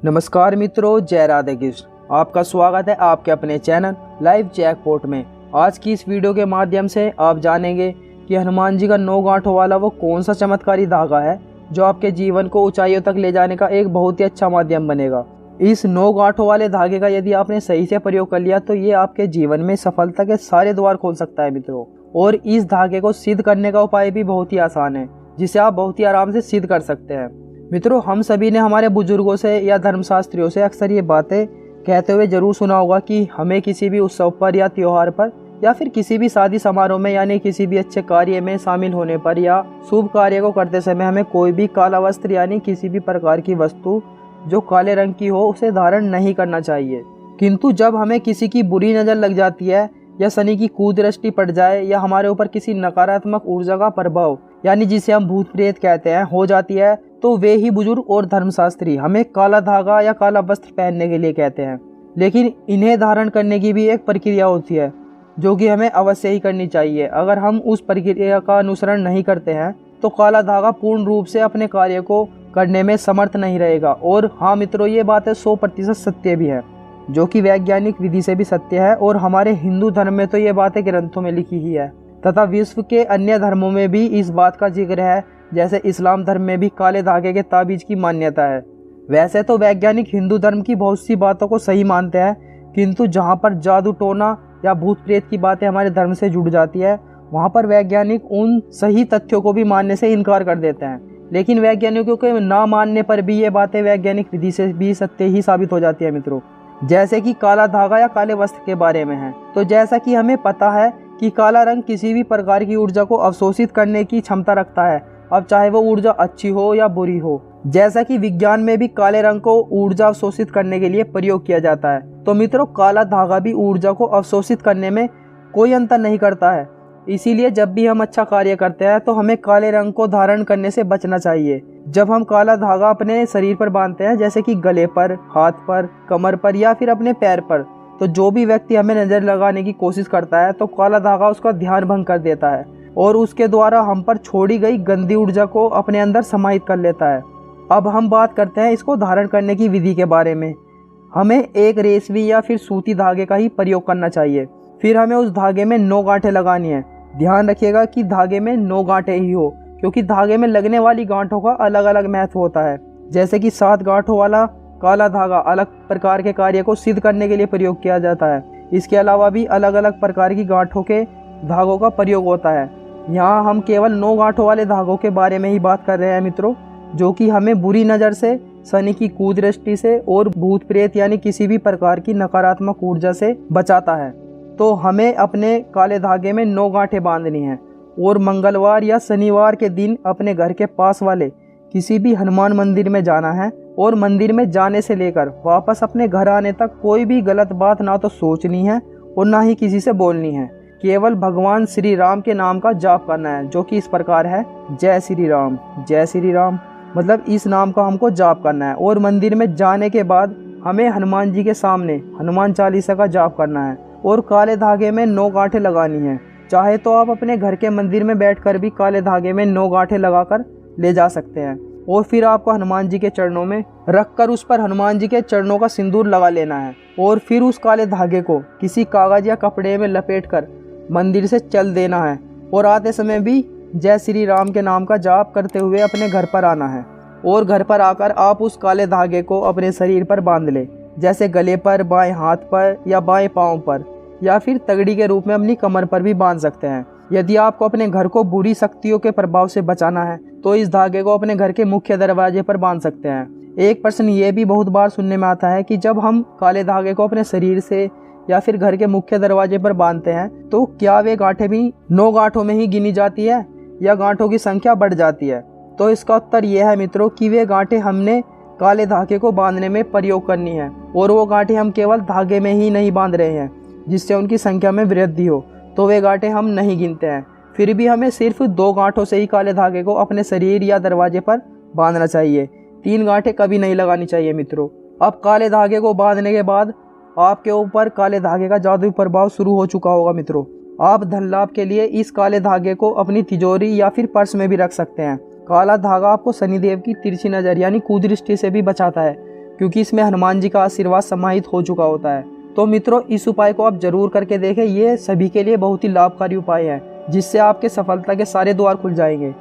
नमस्कार मित्रों, जय राधे कृष्ण। आपका स्वागत है आपके अपने चैनल लाइव जैकपॉट में। आज की इस वीडियो के माध्यम से आप जानेंगे कि हनुमान जी का 9 गांठों वाला वो कौन सा चमत्कारी धागा है जो आपके जीवन को ऊंचाइयों तक ले जाने का एक बहुत ही अच्छा माध्यम बनेगा। इस 9 गांठों वाले धागे का यदि आपने सही से प्रयोग कर लिया तो ये आपके जीवन में सफलता के सारे द्वार खोल सकता है मित्रों। और इस धागे को सिद्ध करने का उपाय भी बहुत ही आसान है, जिसे आप बहुत ही आराम से सिद्ध कर सकते हैं। मित्रों, हम सभी ने हमारे बुजुर्गों से या धर्मशास्त्रियों से अक्सर ये बातें कहते हुए जरूर सुना होगा कि हमें किसी भी उत्सव पर या त्योहार पर या फिर किसी भी शादी समारोह में यानी किसी भी अच्छे कार्य में शामिल होने पर या शुभ कार्य को करते समय हमें कोई भी काला वस्त्र यानी किसी भी प्रकार की वस्तु जो काले रंग की हो उसे धारण नहीं करना चाहिए। किंतु जब हमें किसी की बुरी नज़र लग जाती है या शनि की कुदृष्टि पड़ जाए या हमारे ऊपर किसी नकारात्मक ऊर्जा का प्रभाव यानी जिसे हम भूत प्रेत कहते हैं हो जाती है, तो वे ही बुजुर्ग और धर्मशास्त्री हमें काला धागा या काला वस्त्र पहनने के लिए कहते हैं। लेकिन इन्हें धारण करने की भी एक प्रक्रिया होती है जो कि हमें अवश्य ही करनी चाहिए। अगर हम उस प्रक्रिया का अनुसरण नहीं करते हैं तो काला धागा पूर्ण रूप से अपने कार्य को करने में समर्थ नहीं रहेगा। और हाँ मित्रों, ये बातें 100% सत्य भी है, जो कि वैज्ञानिक विधि से भी सत्य है। और हमारे हिंदू धर्म में तो ये बातें ग्रंथों में लिखी ही है तथा विश्व के अन्य धर्मों में भी इस बात का जिक्र है। जैसे इस्लाम धर्म में भी काले धागे के ताबीज की मान्यता है। वैसे तो वैज्ञानिक हिंदू धर्म की बहुत सी बातों को सही मानते हैं, किंतु जहाँ पर जादू टोना या भूत प्रेत की बातें हमारे धर्म से जुड़ जाती है वहाँ पर वैज्ञानिक उन सही तथ्यों को भी मानने से इनकार कर देते हैं। लेकिन वैज्ञानिकों के ना मानने पर भी ये बातें वैज्ञानिक विधि से भी सत्य ही साबित हो जाती है मित्रों। जैसे कि काला धागा या काले वस्त्र के बारे में है, तो जैसा कि हमें पता है कि काला रंग किसी भी प्रकार की ऊर्जा को अवशोषित करने की क्षमता रखता है, अब चाहे वो ऊर्जा अच्छी हो या बुरी हो। जैसा कि विज्ञान में भी काले रंग को ऊर्जा अवशोषित करने के लिए प्रयोग किया जाता है, तो मित्रों काला धागा भी ऊर्जा को अवशोषित करने में कोई अंतर नहीं करता है। इसीलिए जब भी हम अच्छा कार्य करते हैं तो हमें काले रंग को धारण करने से बचना चाहिए। जब हम काला धागा अपने शरीर पर बांधते हैं, जैसे कि गले पर, हाथ पर, कमर पर या फिर अपने पैर पर, तो जो भी व्यक्ति हमें नजर लगाने की कोशिश करता है तो काला धागा उसका ध्यान भंग कर देता है और उसके द्वारा हम पर छोड़ी गई गंदी ऊर्जा को अपने अंदर समाहित कर लेता है। अब हम बात करते हैं इसको धारण करने की विधि के बारे में। हमें एक रेशमी या फिर सूती धागे का ही प्रयोग करना चाहिए। फिर हमें उस धागे में 9 गांठें लगानी है। ध्यान रखिएगा कि धागे में 9 गांठें ही हो, क्योंकि धागे में लगने वाली गांठों का अलग अलग महत्व होता है। जैसे कि 7 गांठों वाला काला धागा अलग प्रकार के कार्य को सिद्ध करने के लिए प्रयोग किया जाता है। इसके अलावा भी अलग अलग प्रकार की गांठों के धागों का प्रयोग होता है। यहाँ हम केवल 9 गांठों वाले धागों के बारे में ही बात कर रहे हैं मित्रों, जो कि हमें बुरी नज़र से, शनि की कुदृष्टि से और भूत प्रेत यानी किसी भी प्रकार की नकारात्मक ऊर्जा से बचाता है। तो हमें अपने काले धागे में 9 गांठें बांधनी हैं और मंगलवार या शनिवार के दिन अपने घर के पास वाले किसी भी हनुमान मंदिर में जाना है और मंदिर में जाने से लेकर वापस अपने घर आने तक कोई भी गलत बात ना तो सोचनी है और ना ही किसी से बोलनी है। केवल भगवान श्री राम के नाम का जाप करना है, जो कि इस प्रकार है, जय श्री राम, जय श्री राम। मतलब इस नाम का हमको जाप करना है। और मंदिर में जाने के बाद हमें हनुमान जी के सामने हनुमान चालीसा का जाप करना है और काले धागे में 9 गांठें लगानी है। चाहे तो आप अपने घर के मंदिर में बैठकर भी काले धागे में 9 गांठें लगाकर ले जा सकते हैं। और फिर आपको हनुमान जी के चरणों में रखकर उस पर हनुमान जी के चरणों का सिंदूर लगा लेना है और फिर उस काले धागे को किसी कागज या कपड़े में लपेटकर मंदिर से चल देना है और आते समय भी जय श्री राम के नाम का जाप करते हुए अपने घर पर आना है। और घर पर आकर आप उस काले धागे को अपने शरीर पर बांध ले, जैसे गले पर, बाएं हाथ पर या बाएं पाँव पर, या फिर तगड़ी के रूप में अपनी कमर पर भी बांध सकते हैं। यदि आपको अपने घर को बुरी शक्तियों के प्रभाव से बचाना है तो इस धागे को अपने घर के मुख्य दरवाजे पर बांध सकते हैं। एक प्रश्न ये भी बहुत बार सुनने में आता है कि जब हम काले धागे को अपने शरीर से या फिर घर के मुख्य दरवाजे पर बांधते हैं तो क्या वे गांठें भी 9 गांठों में ही गिनी जाती है या गांठों की संख्या बढ़ जाती है? तो इसका उत्तर यह है मित्रों कि वे गांठें हमने काले धागे को बांधने में प्रयोग करनी है और वो गांठें हम केवल धागे में ही नहीं बांध रहे हैं जिससे उनकी संख्या में वृद्धि हो, तो वे गांठें हम नहीं गिनते हैं। फिर भी हमें सिर्फ 2 गांठों से ही काले धागे को अपने शरीर या दरवाजे पर बांधना चाहिए। 3 गांठें कभी नहीं लगानी चाहिए मित्रों। अब काले धागे को बांधने के बाद आपके ऊपर काले धागे का जादुई प्रभाव शुरू हो चुका होगा मित्रों। आप धन लाभ के लिए इस काले धागे को अपनी तिजोरी या फिर पर्स में भी रख सकते हैं। काला धागा आपको शनिदेव की तिरछी नज़र यानी कुदृष्टि से भी बचाता है, क्योंकि इसमें हनुमान जी का आशीर्वाद समाहित हो चुका होता है। तो मित्रों, इस उपाय को आप जरूर करके देखें। ये सभी के लिए बहुत ही लाभकारी उपाय है, जिससे आपके सफलता के सारे द्वार खुल जाएंगे।